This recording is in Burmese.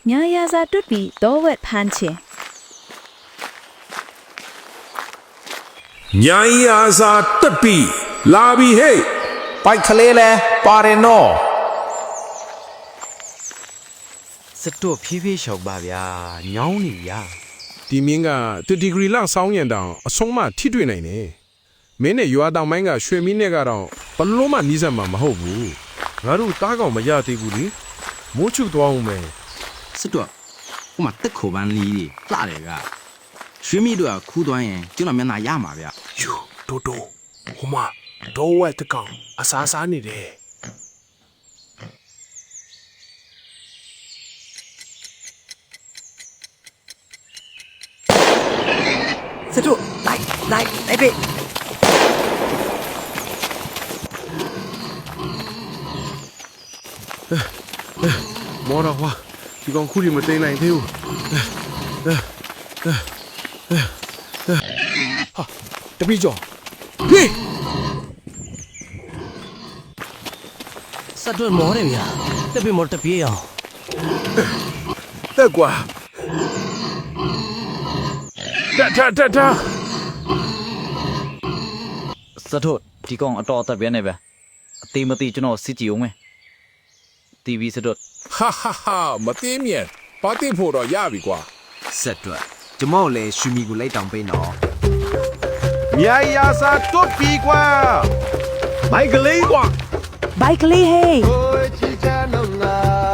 ညာယာစာတွတ်ပြီးတော့ဝက်ဖမ်းချင် ညာယာစာတက်ပြီလာပြီဟေ့ ပိုက်ကလေးလဲပါတယ်နော် စတော့ဖြည်းဖြည်းရှောက်ပါဗျာညောင်းနေရ ဒီမင်းကတူဒီဂရီလောက်စောင်းညံတောင်အဆုံးမထိတွေ့နိုင်တယ်မင်းနဲ့ရွာတောင်ပိုင်းကရွှေမင်းနဲ့ကတော့ဘလို့မှနီးစပ်မှာမဟုတ်ဘူးငါတို့တားကောင်မရသေးဘူးလေမိုးချုသွားအောင်မယ် စတော့ဟိုမှာတက်ခိုပန်းလေးလှတယ်ကရွှေမိတို့ကခူးသွားရင်ကျွန်တော်မျက်နှာရမှာဗျ ယူတိုးတိုးဟိုမှာတော့ဝက်တကောင်အစားစားနေတယ် စတို့လိုက်ပြီ မော်တော့ဟွာဒီကောင်ခုဒီမသိနိုင်သေးဘူးဟာတပီကျော်ဟေး စတို့မောတယ်ဗျာတက်ပြီးမောတပြေးအောင် တက်ကွာတာ စထုတ်ဒီကောင်အတော်အသက်ပြနေပဲအသေးမသေးကျွန်တော်စစ်ကြည့်အောင်မယ် TV စထုတ် ဟာဟာဟာမသိမြတ်ပါတိဖို့တော့ရပြီကွာ ဆက်တော့ကျမောက်လည်းရွှေမီကိုလိုက်တောင်ပေးနော် ညာယာစာတွတ်ပြီကွာ မိုက်ကလေးကွာ ဘိုက်ကလေးဟေး ကိုချီချာနုံငါ